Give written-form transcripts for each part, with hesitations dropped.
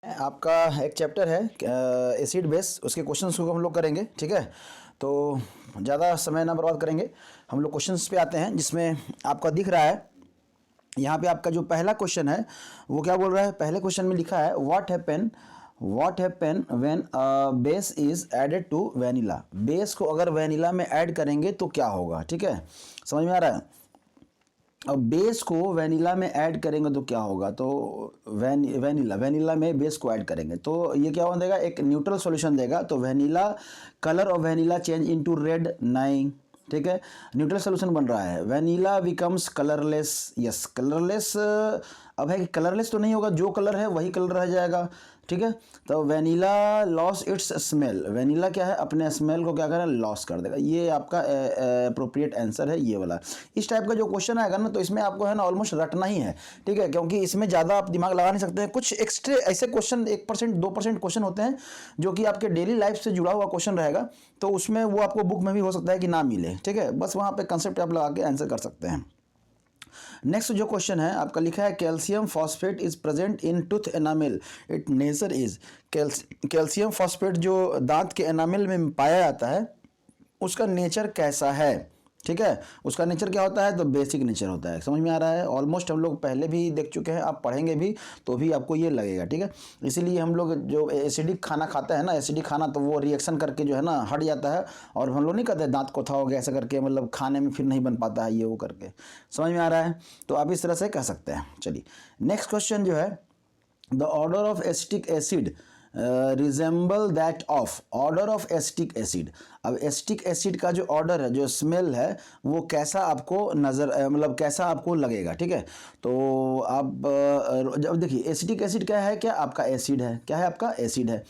आपका एक चैप्टर है एसिड बेस, उसके क्वेश्चंस को हम लोग करेंगे। ठीक है, तो ज़्यादा समय ना बर्बाद करेंगे, हम लोग क्वेश्चंस पे आते हैं। जिसमें आपका दिख रहा है यहाँ पे आपका जो पहला क्वेश्चन है वो क्या बोल रहा है। पहले क्वेश्चन में लिखा है what happen when base is added to vanilla. Base को अगर वैनिला में ऐड करेंगे तो क्या होगा। ठीक है, समझ में आ रहा है। अब बेस को वैनिला में ऐड करेंगे तो क्या होगा, तो वैनिला में बेस को ऐड करेंगे तो ये क्या हो देगा, एक न्यूट्रल सॉल्यूशन देगा। तो vanilla colour of vanilla change into red, नहीं। ठीक है, न्यूट्रल सॉल्यूशन बन रहा है। Vanilla becomes colourless, yes colourless. अब है कि कलरलेस तो नहीं होगा, जो कलर है वही कलर रह जाएगा। ठीक है, तो vanilla loss it's smell, vanilla क्या है, अपने स्मेल को क्या करें, लॉस कर देगा। ये आपका अप्रोप्रिएट आंसर है ये वाला। इस टाइप का जो क्वेश्चन आएगा ना, तो इसमें आपको है ना ऑलमोस्ट रटना ही है। ठीक है, क्योंकि इसमें ज़्यादा आप दिमाग लगा नहीं सकते हैं। कुछ एक्स्ट्रा ऐसे क्वेश्चन 1% 2% क्वेश्चन होते हैं जो कि आपके डेली लाइफ से जुड़ा हुआ क्वेश्चन रहेगा, तो उसमें वो आपको बुक में भी हो सकता है कि ना मिले। ठीक है, बस वहाँ पे कंसेप्ट आप लगा के आंसर कर सकते हैं। नेक्स्ट जो क्वेश्चन है आपका लिखा है calcium phosphate is present in tooth enamel, it nature is. Calcium phosphate जो दांत के एनामिल में पाया जाता है उसका नेचर कैसा है। ठीक है, उसका नेचर क्या होता है, तो बेसिक नेचर होता है। समझ में आ रहा है। ऑलमोस्ट हम लोग पहले भी देख चुके हैं, आप पढ़ेंगे भी तो भी आपको ये लगेगा। ठीक है, इसीलिए हम लोग जो एसिडिक खाना खाते हैं ना, एसिडिक खाना, तो वो रिएक्शन करके जो है ना हट जाता है। और हम लोग नहीं कहते दांत कोथा हो गया ऐसा करके, मतलब खाने में फिर नहीं बन पाता है ये वो करके। समझ में आ रहा है, तो आप इस तरह से कह सकते हैं। चलिए नेक्स्ट क्वेश्चन जो है, the order of acetic acid resemble that of, order of acetic acid. अब एसिटिक एसिड का जो ऑर्डर है, जो स्मेल है, वो कैसा आपको नज़र मतलब कैसा आपको लगेगा। ठीक है, तो आप जब देखिए एसिटिक एसिड क्या है, क्या आपका एसिड है, क्या है आपका एसिड है।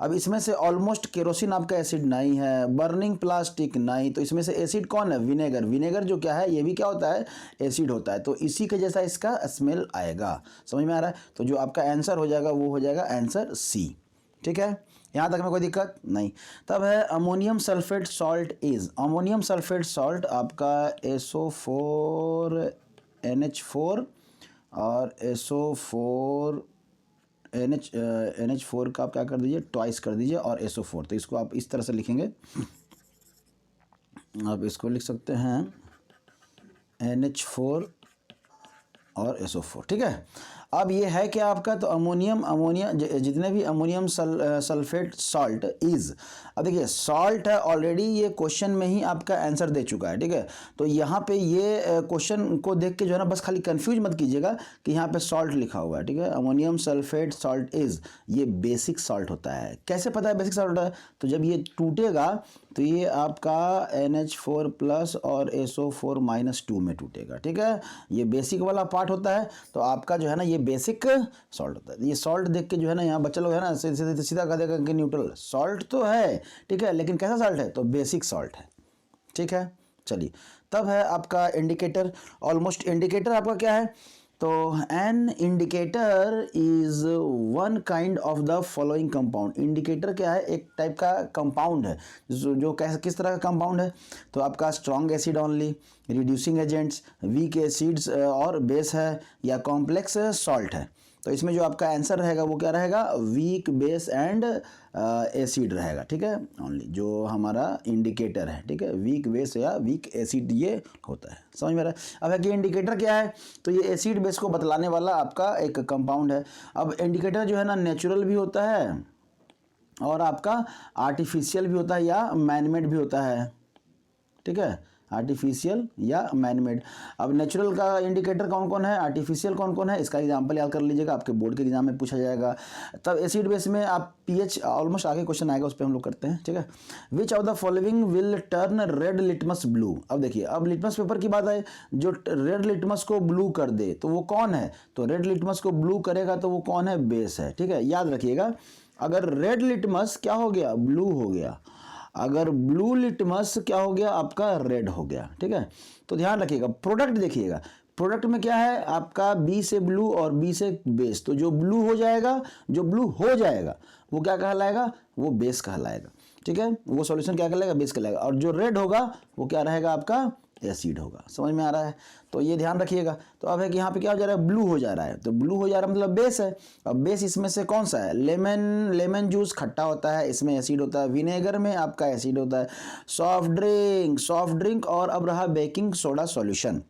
अब इसमें से ऑलमोस्ट केरोसिन आपका एसिड नहीं है, बर्निंग प्लास्टिक नहीं, तो इसमें से एसिड कौन है, विनेगर। विनेगर जो क्या है ये भी क्या होता है, एसिड होता है। तो इसी के जैसा इसका स्मेल आएगा। समझ में आ रहा है, तो जो आपका आंसर हो जाएगा वो हो जाएगा आंसर सी। ठीक है, यहाँ तक में कोई दिक्कत नहीं। तब है ammonium sulphate salt is, ammonium sulphate salt आपका SO4 NH4 और SO4 NH4 का आप क्या कर दीजिए, ट्वाइस कर दीजिए और SO4। तो इसको आप इस तरह से लिखेंगे, आप इसको लिख सकते हैं NH4 और SO4। ठीक है, अब ये है क्या आपका, तो अमोनिया जितने भी अमोनियम सल्फेट सॉल्ट इज। अब देखिए सॉल्ट है ऑलरेडी, ये क्वेश्चन में ही आपका आंसर दे चुका है। ठीक है, तो यहाँ पे ये क्वेश्चन को देख के जो है ना बस खाली कंफ्यूज मत कीजिएगा कि यहाँ पे सॉल्ट लिखा हुआ है। ठीक है, अमोनियम सल्फेट सॉल्ट इज, ये बेसिक सॉल्ट होता है। कैसे पता है बेसिक सॉल्ट होता है, तो जब ये टूटेगा तो ये आपका NH4 प्लस और SO4-2 में टूटेगा। ठीक है, ये बेसिक वाला पार्ट होता है। तो आपका जो है ना ये बेसिक सॉल्ट होता है। ये सॉल्ट देख के जो है ना यहाँ बच्चा लोग है ना सीधा कह देगा कि न्यूट्रल सॉल्ट तो है। ठीक है, लेकिन कैसा सॉल्ट है, तो बेसिक सॉल्ट है। ठीक है, चलिए तब है आपका इंडिकेटर। ऑलमोस्ट इंडिकेटर आपका क्या है, तो an indicator is one kind of the following compound. Indicator क्या है, एक टाइप का कंपाउंड है जो किस तरह का कंपाउंड है, तो आपका strong acid only, reducing agents, weak acids और बेस है, या कॉम्प्लेक्स सॉल्ट है। तो इसमें जो आपका आंसर रहेगा वो क्या रहेगा, वीक बेस एंड एसिड रहेगा। ठीक है, ओनली जो हमारा इंडिकेटर है। ठीक है, वीक बेस या वीक एसिड ये होता है। समझ में रहा है। अब है कि इंडिकेटर क्या है, तो ये एसिड बेस को बतलाने वाला आपका एक कंपाउंड है। अब इंडिकेटर जो है ना नेचुरल भी होता है और आपका आर्टिफिशियल भी होता है या मैनमेड भी होता है। ठीक है, आर्टिफिशियल या मैनमेड। अब नेचुरल का इंडिकेटर कौन कौन है, आर्टिफिशियल कौन कौन है, इसका एग्जांपल याद कर लीजिएगा, आपके बोर्ड के एग्जाम में पूछा जाएगा। तब एसिड बेस में आप पीएच ऑलमोस्ट आगे क्वेश्चन आएगा, उस पर हम लोग करते हैं। ठीक है, विच of the following will turn red litmus blue. अब देखिए, अब लिटमस पेपर की बात है, जो रेड लिटमस को ब्लू कर दे तो वो कौन है, तो रेड लिटमस को ब्लू करेगा तो वो कौन है, बेस है। ठीक है, याद रखिएगा, अगर रेड लिटमस क्या हो गया, ब्लू हो गया, अगर ब्लू लिटमस क्या हो गया, आपका रेड हो गया। ठीक है, तो ध्यान रखिएगा। प्रोडक्ट देखिएगा, प्रोडक्ट में क्या है आपका, बी से ब्लू और बी से बेस, तो जो ब्लू हो जाएगा, जो ब्लू हो जाएगा वो क्या कहलाएगा, वो बेस कहलाएगा। ठीक है, वो सॉल्यूशन क्या कहलाएगा, बेस कहलाएगा। और जो रेड होगा वो क्या रहेगा आपका, एसिड होगा। समझ में आ रहा है? तो ये ध्यान रखिएगा। तो अब है कि यहाँ पे क्या हो जा रहा है, ब्लू हो जा रहा है। तो ब्लू हो जा रहा है मतलब बेस है। अब बेस इसमें से कौन सा है, लेमन जूस खट्टा होता है, इसमें एसिड होता है। विनेगर में आपका एसिड होता है। सॉफ्ट ड्रिंक और अब रहा बेकिंग सोडा सॉल्यूशन।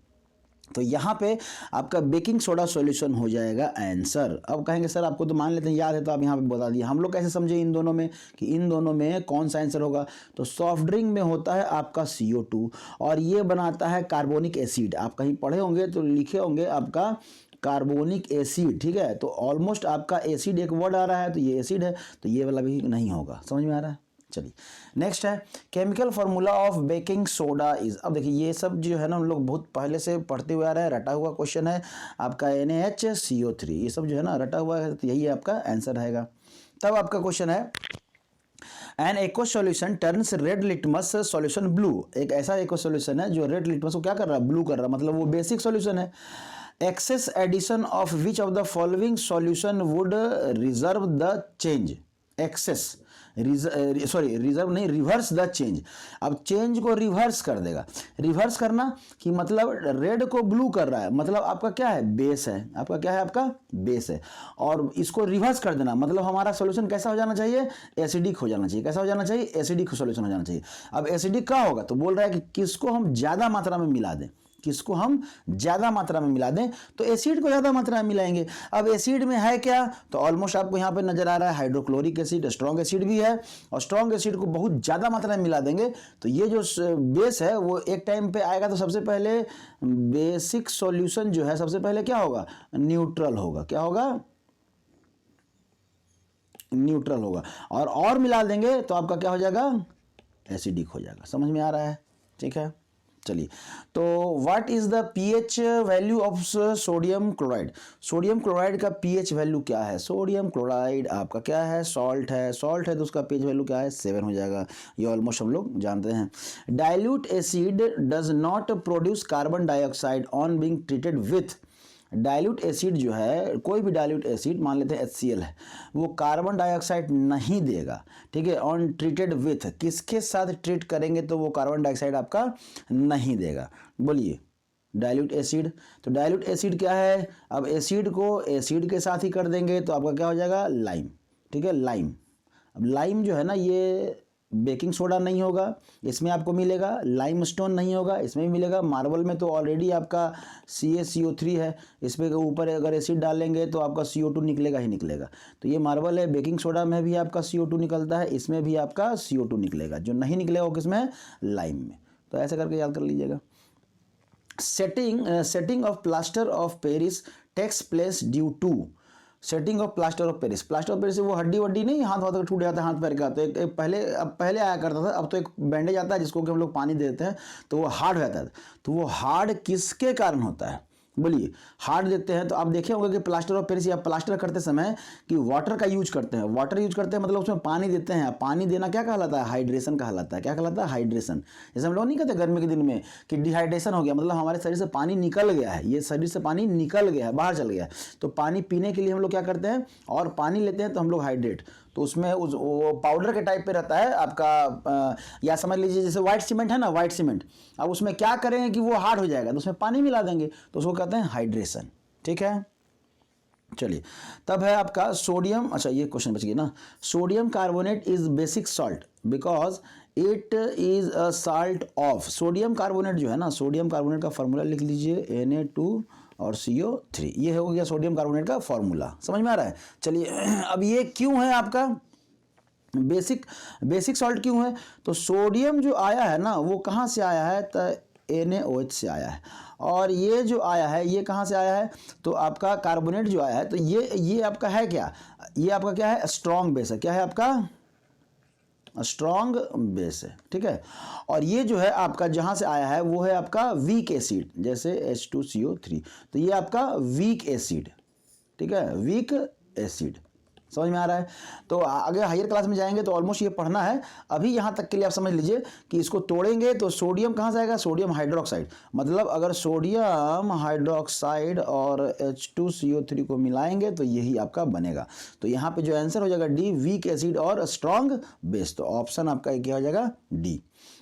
तो यहाँ पे आपका बेकिंग सोडा सॉल्यूशन हो जाएगा आंसर। अब कहेंगे सर आपको तो मान लेते हैं याद है, तो आप यहाँ पे बता दिए। हम लोग कैसे समझे इन दोनों में कि इन दोनों में कौन सा आंसर होगा? तो सॉफ्ट ड्रिंक में होता है आपका CO2 और ये बनाता है कार्बोनिक एसिड। आप कहीं पढ़े होंगे तो लिखे होंगे आपका कार्बोनिक एसिड, ठीक है। तो ऑलमोस्ट आपका एसिड एक वर्ड आ रहा है, तो ये एसिड है, तो ये वाला भी नहीं होगा। समझ में आ रहा है? चलिए नेक्स्ट है chemical formula of baking soda is. अब देखिए ये सब जो है ना हम लोग बहुत पहले से पढ़ते हुए आ रहे हैं, रटा हुआ क्वेश्चन है आपका NaHCO3, ये सब जो है ना रटा हुआ है, तो यही आपका आंसर रहेगा। तब आपका क्वेश्चन है N aqua solution turns red litmus solution blue. एक ऐसा एक्वा सॉल्यूशन है जो रेड लिटमस को क्या कर रहा है, ब्लू कर रहा है, मतलब वो बेसिक सॉल्यूशन है। Excess addition of which of the following solution would reserve the change. Excess reserve नहीं, रिवर्स द चेंज। अब चेंज को रिवर्स कर देगा। रिवर्स करना कि मतलब रेड को ब्लू कर रहा है, मतलब आपका क्या है, बेस है। आपका क्या है, आपका बेस है। और इसको रिवर्स कर देना मतलब हमारा सॉल्यूशन कैसा हो जाना चाहिए, एसिडिक हो जाना चाहिए। कैसा हो जाना चाहिए, एसिडिक सॉल्यूशन हो जाना चाहिए। अब एसिडिक क्या होगा, तो बोल रहा है कि किसको हम ज्यादा मात्रा में मिला दें, किसको हम ज्यादा मात्रा में मिला दें, तो एसिड को ज्यादा मात्रा में मिलाएंगे। अब एसिड में है क्या, तो ऑलमोस्ट आपको यहां पे नजर आ रहा है हाइड्रोक्लोरिक एसिड, स्ट्रॉन्ग एसिड भी है। और स्ट्रॉन्ग एसिड को बहुत ज्यादा मात्रा में मिला देंगे तो ये जो बेस है वो एक टाइम पे आएगा, तो सबसे पहले बेसिक सॉल्यूशन जो है सबसे पहले क्या होगा, न्यूट्रल होगा। क्या होगा, न्यूट्रल होगा। और मिला देंगे तो आपका क्या हो जाएगा, एसिडिक हो जाएगा। समझ में आ रहा है? ठीक है, चलिए। तो what is the pH value of sodium chloride. Sodium chloride का पीएच वैल्यू क्या है? सोडियम क्लोराइड आपका क्या है, सॉल्ट है। सॉल्ट है तो उसका पीएच वैल्यू क्या है, 7 हो जाएगा। ये ऑलमोस्ट हम लोग जानते हैं। Dilute acid does not produce carbon dioxide on being treated with. Dilute acid जो है, कोई भी डाइल्यूट एसिड मान लेते हैं HCl है, वो कार्बन डाइऑक्साइड नहीं देगा, ठीक है। ऑन ट्रीटेड विथ, किसके साथ ट्रीट करेंगे तो वो कार्बन डाइऑक्साइड आपका नहीं देगा। बोलिए, डाइल्यूट एसिड। तो डाइल्यूट एसिड क्या है, अब एसिड को एसिड के साथ ही कर देंगे तो आपका क्या हो जाएगा, लाइम, ठीक है, लाइम। अब लाइम जो है ना ये बेकिंग सोडा नहीं होगा, इसमें आपको मिलेगा। लाइम स्टोन नहीं होगा, इसमें भी मिलेगा। मार्बल में तो ऑलरेडी आपका CaCO3 है, इस पर ऊपर अगर एसिड डालेंगे तो आपका CO2 निकलेगा ही निकलेगा। तो ये मार्बल है। बेकिंग सोडा में भी आपका CO2 निकलता है, इसमें भी आपका CO2 निकलेगा। जो नहीं निकलेगा वो किसमें, लाइम में। तो ऐसे करके याद कर लीजिएगा। Setting of plaster of Paris takes place due to. Setting of plaster of Paris. Plaster of Paris से वो हड्डी वड्डी नहीं, हाथ हाथ टूट जाता है, हाथ पैर का। तो एक पहले आया करता था, अब तो एक बैंडेज आता है जिसको कि हम लोग पानी देते हैं तो वो हार्ड हो जाता है। तो वो हार्ड किसके कारण होता है, बोलिए। हार्ड देते हैं तो आप देखे होंगे कि प्लास्टर ऑफ पेरिस या प्लास्टर करते समय कि वाटर का यूज करते हैं। वाटर यूज करते हैं मतलब उसमें पानी देते हैं। पानी देना क्या कहलाता है, हाइड्रेशन कहलाता है। क्या कहलाता है, हाइड्रेशन। जैसे हम लोग नहीं कहते गर्मी के दिन में कि डिहाइड्रेशन हो गया, मतलब हमारे शरीर से पानी निकल गया है, ये शरीर से पानी निकल गया है, बाहर चल गया है। तो पानी पीने के लिए हम लोग क्या करते हैं, और पानी लेते हैं तो हम लोग हाइड्रेट। तो उसमें वो पाउडर के टाइप पे रहता है आपका, या समझ लीजिए जैसे व्हाइट सीमेंट है ना, व्हाइट सीमेंट। अब उसमें क्या करेंगे कि वो हार्ड हो जाएगा तो उसमें पानी मिला देंगे, तो उसको कहते हैं हाइड्रेशन, ठीक है। चलिए, तब है आपका सोडियम। अच्छा ये क्वेश्चन बच गया ना। Sodium carbonate is basic salt because it is a salt of. Sodium carbonate जो है ना, सोडियम कार्बोनेट का फॉर्मूला लिख लीजिए, Na2 और CO3। ये हो गया सोडियम कार्बोनेट का फॉर्मूला। समझ में आ रहा है? चलिए, अब ये क्यों है आपका बेसिक सॉल्ट क्यों है, तो सोडियम जो आया है ना वो कहाँ से आया है, तो NaOH से आया है। और ये जो आया है ये कहाँ से आया है, तो आपका कार्बोनेट जो आया है, तो ये आपका है क्या, ये आपका क्या है, स्ट्रॉन्ग बेस है। क्या है आपका, स्ट्रॉन्ग बेस है, ठीक है। और ये जो है आपका जहां से आया है वो है आपका वीक एसिड, जैसे H2CO3। तो ये आपका वीक एसिड, ठीक है, वीक एसिड। समझ में आ रहा है? तो अगर हायर क्लास में जाएंगे तो ऑलमोस्ट ये पढ़ना है। अभी यहाँ तक के लिए आप समझ लीजिए कि इसको तोड़ेंगे तो सोडियम कहाँ से आएगा, सोडियम हाइड्रोक्साइड। मतलब अगर सोडियम हाइड्रोक्साइड और H2CO3 को मिलाएंगे तो यही आपका बनेगा। तो यहाँ पे जो आंसर हो जाएगा D, वीक एसिड और स्ट्रॉन्ग बेस। तो ऑप्शन आपका क्या हो जाएगा, D।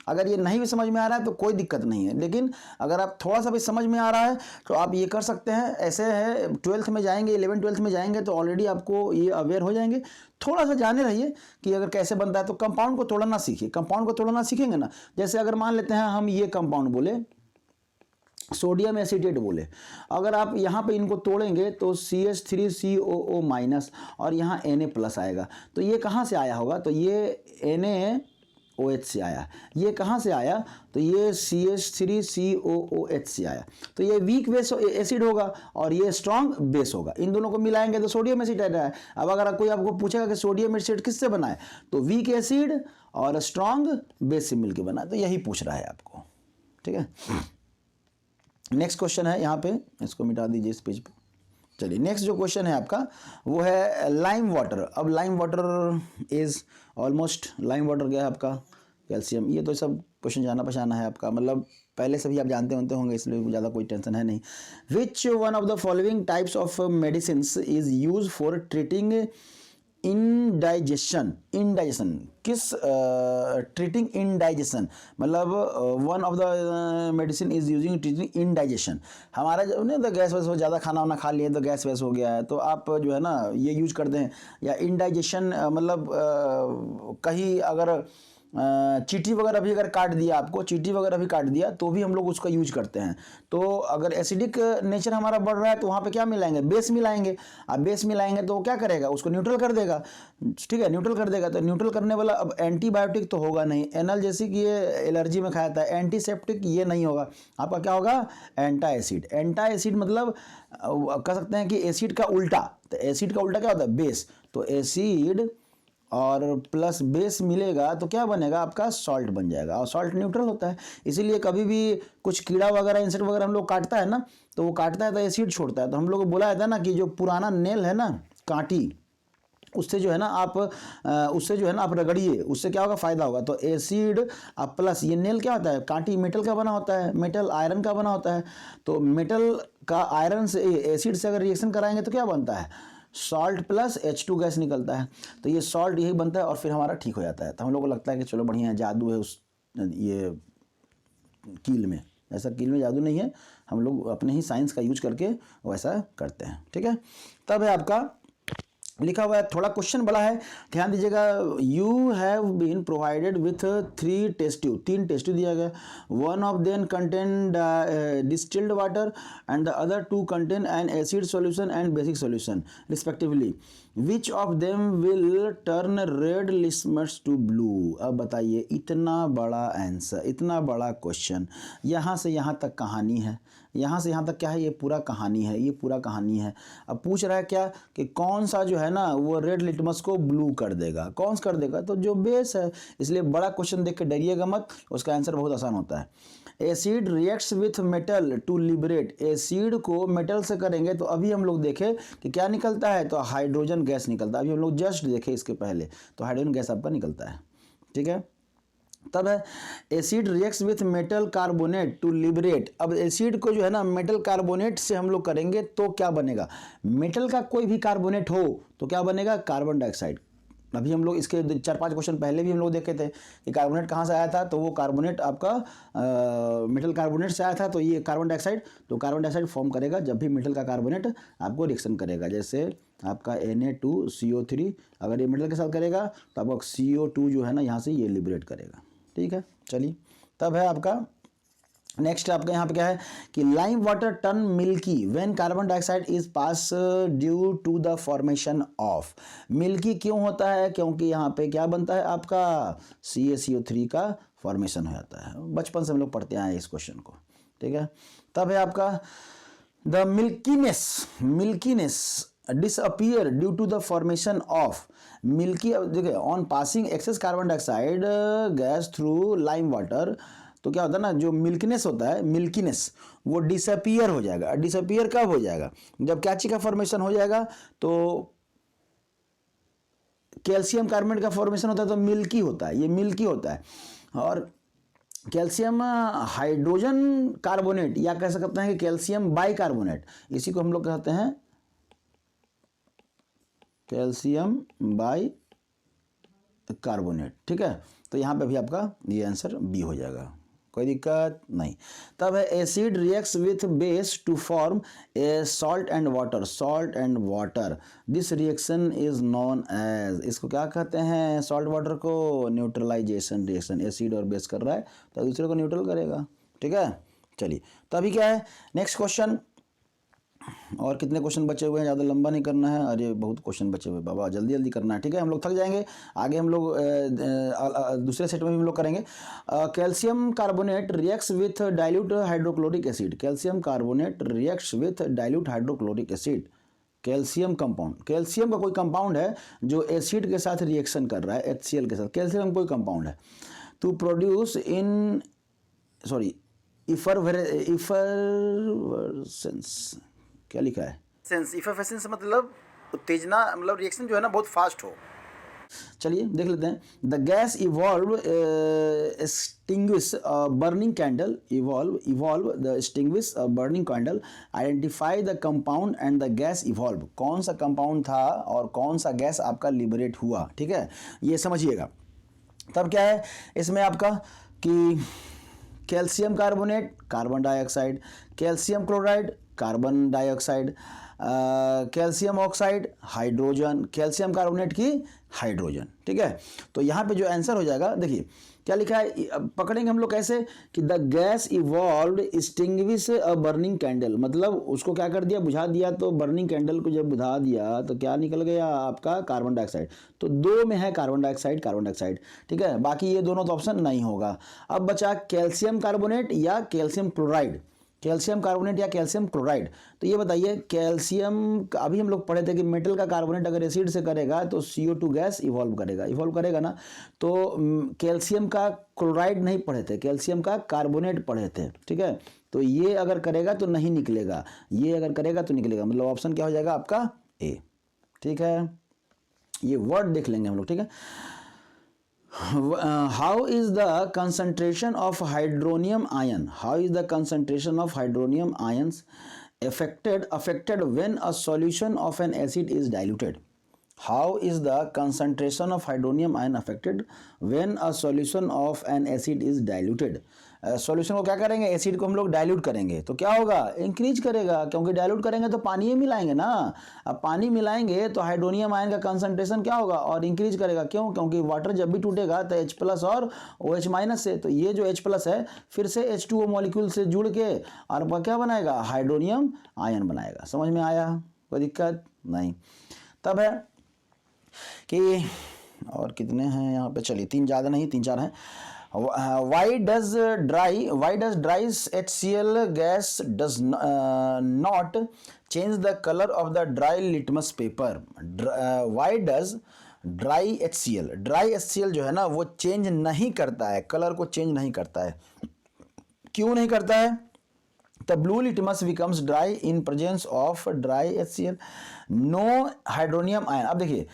अगर ये नहीं भी समझ में आ रहा है तो कोई दिक्कत नहीं है, लेकिन अगर आप थोड़ा सा भी समझ में आ रहा है तो आप ये कर सकते हैं। ऐसे है 12th में जाएंगे, 11th-12th में जाएंगे तो ऑलरेडी आपको ये अवेयर हो जाएंगे। थोड़ा सा जाने रहिए कि अगर कैसे बनता है, तो कंपाउंड को तोड़ना सीखिए। कंपाउंड को तोड़ना सीखेंगे ना, जैसे अगर मान लेते हैं हम ये कंपाउंड बोले सोडियम एसीटेट बोले, अगर आप यहाँ पे इनको तोड़ेंगे तो CH3COO माइनस और यहाँ Na+ आएगा। तो ये कहाँ से आया होगा, तो ये NaOH से आया। ये कहाँ से आया, तो ये CH3COOH से आया। तो ये वीक बेस एसिड होगा और ये स्ट्रॉन्ग बेस होगा। इन दोनों को मिलाएंगे तो सोडियम एसीटेट है। अब अगर कोई आपको पूछेगा कि सोडियम एसीटेट किससे बना है, तो वीक एसिड और स्ट्रॉन्ग बेस से मिलकर बना है। तो यही पूछ रहा है आपको, ठीक है। नेक्स्ट क्वेश्चन है यहाँ पे, इसको मिटा दीजिए इस पेज पे। चलिए नेक्स्ट जो क्वेश्चन है आपका वो है लाइम वाटर। अब lime water is almost, lime water क्या है आपका, कैल्शियम। ये तो सब क्वेश्चन जाना पहचाना है आपका, मतलब पहले से भी आप जानते होंगे, इसलिए ज़्यादा कोई टेंशन है नहीं। Which one of the following types of medicine is use for treating indigestion. Indigestion किस, ट्रीटिंग इंडाइजेशन मतलब one of the medicine is using treating indigestion. हमारा जो नहीं तो गैस वैस हो, ज़्यादा खाना वाना खा लिए तो गैस वैस हो गया है, तो आप जो है ना ये यूज करते हैं। या इंडाइजेशन मतलब कहीं अगर चींटी वगैरह भी अगर काट दिया, आपको चींटी वगैरह भी काट दिया तो भी हम लोग उसका यूज करते हैं। तो अगर एसिडिक नेचर हमारा बढ़ रहा है तो वहाँ पे क्या मिलाएंगे, बेस मिलाएंगे। अब बेस मिलाएंगे तो क्या करेगा, उसको न्यूट्रल कर देगा, ठीक है, न्यूट्रल कर देगा। तो न्यूट्रल करने वाला अब एंटीबायोटिक तो होगा नहीं, एनाल्जेसिक ये एलर्जी में खाया था, एंटीसेप्टिक ये नहीं होगा, आपका क्या होगा, एंटा एसिड। एंटा एसिड मतलब कह सकते हैं कि एसिड का उल्टा। तो एसिड का उल्टा क्या होता है, बेस। तो एसिड और प्लस बेस मिलेगा तो क्या बनेगा, आपका सॉल्ट बन जाएगा। और सॉल्ट न्यूट्रल होता है, इसीलिए कभी भी कुछ कीड़ा वगैरह इंसेक्ट वगैरह हम लोग काटता है ना, तो वो काटता है तो एसिड छोड़ता है। तो हम लोग को बोला जाता है ना कि जो पुराना नेल है ना, कांटी, उससे जो है ना आप रगड़िए, उससे क्या होगा, फायदा होगा। तो एसिड अब प्लस ये नेल क्या होता है, कांटी मेटल का बना होता है, मेटल आयरन का बना होता है। तो मेटल का आयरन से एसिड से अगर रिएक्शन कराएंगे तो क्या बनता है, सॉल्ट प्लस H2 गैस निकलता है। तो ये सॉल्ट यही बनता है और फिर हमारा ठीक हो जाता है। तो हम लोग को लगता है कि चलो बढ़िया है, जादू है उस ये कील में। ऐसा कील में जादू नहीं है, हम लोग अपने ही साइंस का यूज करके वैसा करते हैं, ठीक है। तब है आपका लिखा हुआ है, थोड़ा क्वेश्चन बड़ा है, ध्यान दीजिएगा। You have been provided with 3 test tube, 3 test tube दिया गया। One of them contain distilled water and the other 2 contain an acid solution and basic solution respectively. Which of them will turn red litmus to blue. अब बताइए, इतना बड़ा answer, इतना बड़ा question, यहाँ से यहाँ तक कहानी है, यहाँ से यहाँ तक क्या है, ये पूरा कहानी है, ये पूरा कहानी है। अब पूछ रहा है क्या कि कौन सा जो है ना वो रेड लिटमस को ब्लू कर देगा, कौन सा कर देगा, तो जो बेस है। इसलिए बड़ा क्वेश्चन देख के डरिएगा मत, उसका आंसर बहुत आसान होता है। Acid reacts with metal to liberate. Acid को मेटल से करेंगे तो अभी हम लोग देखें कि क्या निकलता है, तो हाइड्रोजन गैस निकलता है। अभी हम लोग जस्ट देखे इसके पहले, तो हाइड्रोजन गैस आपका निकलता है, ठीक है। तब है acid reacts with metal carbonate to liberate. अब एसिड को जो है ना मेटल कार्बोनेट से हम लोग करेंगे तो क्या बनेगा, मेटल का कोई भी कार्बोनेट हो तो क्या बनेगा, कार्बन डाइऑक्साइड। अभी हम लोग इसके 4-5 क्वेश्चन पहले भी हम लोग देखे थे कि कार्बोनेट कहाँ से आया था, तो वो कार्बोनेट आपका मेटल कार्बोनेट से आया था। तो ये कार्बन डाइऑक्साइड, तो कार्बन डाइऑक्साइड फॉर्म करेगा जब भी मेटल का कार्बोनेट आपको रिएक्शन करेगा। जैसे आपका Na2CO3 अगर ये मेटल के साथ करेगा तो आपका CO2 जो है ना यहाँ से ये लिबरेट करेगा, ठीक है। चलिए तब है आपका नेक्स्ट आपका यहाँ पे क्या है कि lime water turn milky when carbon dioxide is pass due to the formation of. Milky क्यों होता है, क्योंकि यहाँ पे क्या बनता है आपका CaCO3 का फॉर्मेशन हो जाता है। बचपन से हम लोग पढ़ते आए इस क्वेश्चन को, ठीक है। तब है आपका the milkiness disappear due to the formation of milky. देखिए on passing excess carbon dioxide gas through lime water, तो क्या होता है ना, जो मिल्कीनेस होता है, मिल्कीनेस वो डिसअपियर हो जाएगा। डिसअपियर कब हो जाएगा, जब क्या चीज का फॉर्मेशन हो जाएगा, तो कैल्शियम कार्बोनेट का फॉर्मेशन होता है तो मिल्की होता है, ये मिल्की होता है। और कैल्शियम हाइड्रोजन कार्बोनेट या कह सकते हैं कि कैल्शियम बाइकार्बोनेट, इसी को हम लोग कहते हैं कैल्शियम बाइकार्बोनेट, ठीक है। तो यहाँ पे भी आपका ये आंसर बी हो जाएगा, कोई दिक्कत नहीं। तब है acid reacts with base to form a salt and water, salt and water, this reaction is known as, इसको क्या कहते हैं सॉल्ट वाटर को, न्यूट्रलाइजेशन रिएक्शन, एसिड और बेस कर रहा है तो दूसरे को न्यूट्रल करेगा, ठीक है। चलिए तो अभी क्या है नेक्स्ट क्वेश्चन, और कितने क्वेश्चन बचे हुए हैं, ज़्यादा लंबा नहीं करना है, अरे बहुत क्वेश्चन बचे हुए बाबा, जल्दी जल्दी करना है, ठीक है। हम लोग थक जाएंगे, आगे हम लोग दूसरे सेट में भी हम लोग करेंगे। Calcium carbonate reacts with dilute hydrochloric acid, calcium carbonate reacts with dilute hydrochloric acid, calcium compound, calcium का कोई कंपाउंड है जो एसिड के साथ रिएक्शन कर रहा है, HCl के साथ, कैल्शियम कोई कंपाउंड है, to produce in sorry effervescence, क्या लिखा है सेंस, इफरवेसेंस मतलब उत्तेजना, मतलब रिएक्शन जो है ना बहुत फास्ट हो। चलिए देख लेते हैं। The gas evolve extinguish burning candle, evolve the extinguish burning candle, identify the compound and the gas evolve, कौन सा कंपाउंड था और कौन सा गैस आपका लिबरेट हुआ, ठीक है, ये समझिएगा। तब क्या है इसमें आपका कि calcium carbonate carbon dioxide, calcium chloride carbon dioxide, calcium oxide hydrogen, calcium carbonate की हाइड्रोजन, ठीक है। तो यहाँ पे जो आंसर हो जाएगा देखिए क्या लिखा है, पकड़ेंगे हम लोग कैसे कि the gas evolved extinguish a burning candle, मतलब उसको क्या कर दिया, बुझा दिया, तो बर्निंग कैंडल को जब बुझा दिया तो क्या निकल गया आपका कार्बन डाइऑक्साइड, तो दो में है कार्बन डाइऑक्साइड, ठीक है, बाकी ये दोनों तो ऑप्शन नहीं होगा। अब बचा कैल्शियम कार्बोनेट या कैल्शियम क्लोराइड, कैल्शियम कार्बोनेट या कैल्शियम क्लोराइड, तो ये बताइए कैल्शियम, अभी हम लोग पढ़े थे कि मेटल का कार्बोनेट अगर एसिड से करेगा तो CO2 गैस इवॉल्व करेगा ना, तो कैल्शियम का क्लोराइड नहीं पढ़े थे, कैल्शियम का कार्बोनेट पढ़े थे, ठीक है। तो ये अगर करेगा तो नहीं निकलेगा, ये अगर करेगा तो निकलेगा, मतलब ऑप्शन क्या हो जाएगा आपका ए, ठीक है। ये वर्ड देख लेंगे हम लोग, ठीक है। How is the concentration of hydronium ion? How is the concentration of hydronium ions affected when a solution of an acid is diluted? How is the concentration of hydronium ion affected when a solution of an acid is diluted? Solution को क्या करेंगे, acid को हम लोग dilute करेंगे तो क्या होगा, इंक्रीज करेगा, क्योंकि डाइल्यूट करेंगे तो पानी ही मिलाएंगे ना, अब पानी मिलाएंगे तो हाइड्रोनियम आयन का कंसंट्रेशन क्या होगा और इंक्रीज करेगा, क्यों, क्योंकि वाटर जब भी टूटेगा तो H+ और OH- से, तो ये जो H+ है फिर से H2O मॉलिक्यूल से जुड़ के और क्या बनाएगा, हाइड्रोनियम आयन बनाएगा। समझ में आया, कोई दिक्कत नहीं। तब है कि और कितने हैं यहाँ पे, चलिए तीन, ज़्यादा नहीं, 3-4 हैं। Why does dry HCl gas does not change the color of the dry litmus paper? Why does dry HCl जो है ना वो चेंज नहीं करता है, कलर को चेंज नहीं करता है, क्यों नहीं करता है? The blue litmus becomes dry in presence of dry HCl. No hydronium ion. अब देखिए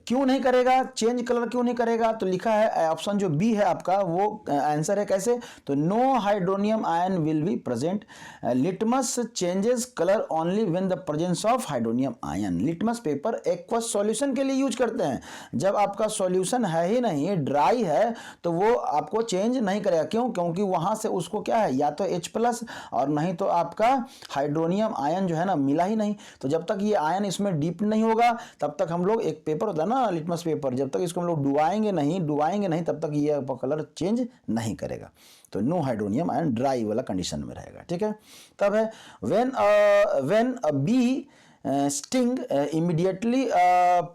क्यों नहीं करेगा, चेंज कलर क्यों नहीं करेगा, तो लिखा है ऑप्शन जो बी है आपका वो आंसर है, कैसे, तो no hydronium ion will be present, litmus changes colour only when the presence of hydronium ion. Litmus paper aqueous solution के लिए यूज करते हैं, जब आपका सॉल्यूशन है ही नहीं, ड्राई है, तो वो आपको चेंज नहीं करेगा, क्यों, क्योंकि वहां से उसको क्या है, या तो H+ और नहीं तो आपका हाइड्रोनियम आयन जो है ना मिला ही नहीं। तो जब तक ये आयन इसमें डीप नहीं होगा तब तक हम लोग, एक पेपर होता है ना लिटमस पेपर, जब तक इसको हम लोग डुबाएंगे नहीं तब तक ये कलर चेंज नहीं करेगा। तो नो हाइड्रोनियम आयन ड्राई वाला कंडीशन में रहेगा, ठीक है। तब है when a bee sting immediately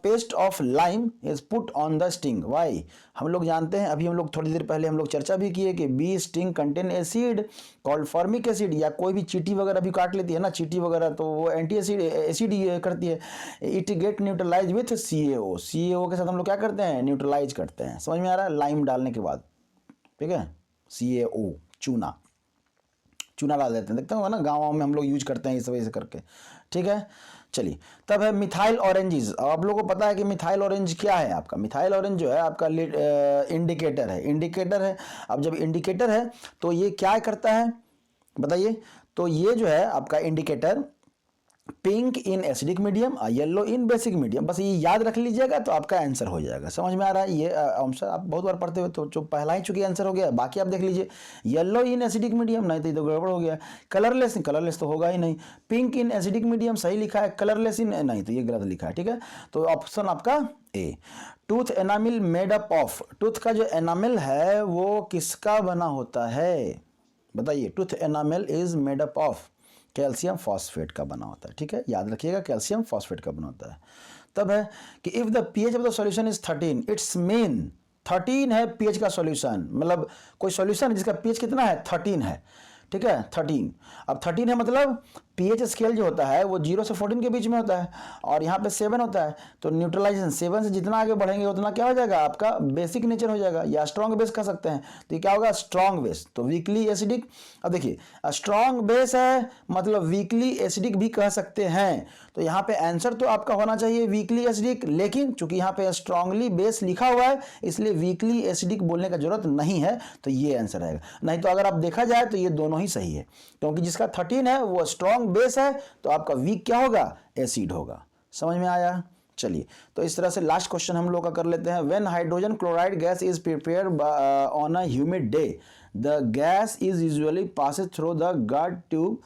paste of lime is put on the sting. Why? हम लोग जानते हैं, अभी हम लोग थोड़ी देर पहले हम लोग चर्चा भी किए कि bee sting contain acid called formic acid, या कोई भी चींटी वगैरह भी काट लेती है ना, चींटी वगैरह, तो वो एंटी एसिड करती है। It get neutralise with CaO के साथ हम लोग क्या करते हैं, न्यूट्रलाइज करते हैं। समझ में आ रहा है, लाइम डालने के बाद, ठीक है, CaO चूना डाल देते हैं, देखते हो ना गाँव में हम लोग यूज करते हैं इस वजह से करके, ठीक है। चलिए तब है मिथाइल ऑरेंजेस। आप लोगों को पता है कि मिथाइल ऑरेंज क्या है आपका, मिथाइल ऑरेंज जो है आपका इंडिकेटर है। अब जब इंडिकेटर है तो ये क्या करता है बताइए, तो ये जो है आपका indicator pink in acidic medium, yellow in basic medium. बस ये याद रख लीजिएगा तो आपका आंसर हो जाएगा। समझ में आ रहा है? ये आंसर आप बहुत बार पढ़ते हुए तो जो पहला ही चूंकि आंसर हो गया, बाकी आप देख लीजिए। येलो इन एसिडिक मीडियम, नहीं तो ये तो गड़बड़ हो गया। कलरलेस, कलरलेस तो होगा ही नहीं। पिंक इन एसिडिक मीडियम सही लिखा है, कलरलेस इन नहीं, तो ये गलत लिखा है। ठीक है, तो ऑप्शन आपका A. Tooth enamel made up of, tooth का जो एनामिल है वो किसका बना होता है? बताइए। Tooth enamel is made up of calcium phosphate का बना होता है। ठीक है, याद रखिएगा कैल्शियम फॉस्फेट का बना होता है। तब है कि if the pH of the solution is 13, it's mean 13 है पीएच का सॉल्यूशन, मतलब कोई सॉल्यूशन जिसका पीएच कितना है? 13 है। ठीक है, 13। अब 13 है मतलब पीएच स्केल जो होता है वो 0 से 14 के बीच में होता है, और यहाँ पे 7 होता है। तो न्यूट्रलाइजेशन 7 से जितना आगे बढ़ेंगे उतना क्या हो जाएगा? आपका बेसिक नेचर हो जाएगा, या स्ट्रॉन्ग बेस कह सकते हैं। तो ये क्या होगा? Strong base. तो वीकली एसिडिक। अब देखिए, स्ट्रॉन्ग बेस है मतलब वीकली एसिडिक भी कह सकते हैं। तो यहाँ पे आंसर तो आपका होना चाहिए वीकली एसिडिक, लेकिन चूंकि यहाँ पे स्ट्रांगली बेस लिखा हुआ है इसलिए वीकली एसिडिक बोलने का जरूरत नहीं है, तो ये आंसर आएगा। नहीं तो अगर आप देखा जाए तो ये दोनों ही सही है, क्योंकि जिसका 13 है वो स्ट्रॉन्ग बेस है, तो आपका वीक क्या होगा? एसिड होगा। समझ में आया? चलिए, तो इस तरह से लास्ट क्वेश्चन हम लोग का कर लेते हैं। When hydrogen chloride gas is prepare on a humid day, the gas is usually passes through the guard tube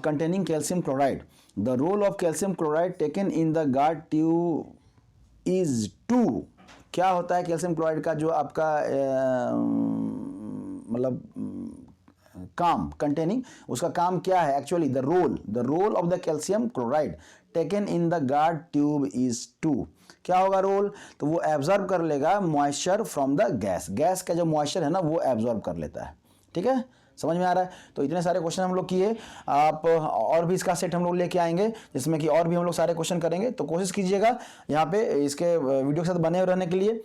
containing calcium chloride. The role of calcium chloride taken in the guard tube is to, क्या होता है calcium chloride का जो आपका मतलब काम, containing, उसका काम क्या है actually? The role of the calcium chloride taken in the guard tube is to, क्या होगा रोल? तो वो एब्जॉर्ब कर लेगा moisture from the gas, gas का जो मॉइस्चर है ना वो एब्जॉर्ब कर लेता है। ठीक है, समझ में आ रहा है? तो इतने सारे क्वेश्चन हम लोग किए, आप और भी इसका सेट हम लोग लेके आएंगे जिसमें कि और भी हम लोग सारे क्वेश्चन करेंगे। तो कोशिश कीजिएगा यहाँ पे इसके वीडियो के साथ बने रहने के लिए।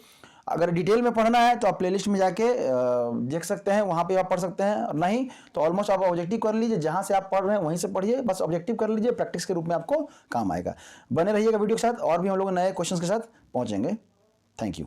अगर डिटेल में पढ़ना है तो आप प्लेलिस्ट में जाके देख सकते हैं, वहाँ पे आप पढ़ सकते हैं, और नहीं तो ऑलमोस्ट आप ऑब्जेक्टिव कर लीजिए, जहाँ से आप पढ़ रहे हैं वहीं से पढ़िए, बस ऑब्जेक्टिव कर लीजिए, प्रैक्टिस के रूप में आपको काम आएगा। बने रहिएगा वीडियो के साथ, और भी हम लोग नए क्वेश्चन के साथ पहुँचेंगे। Thank you.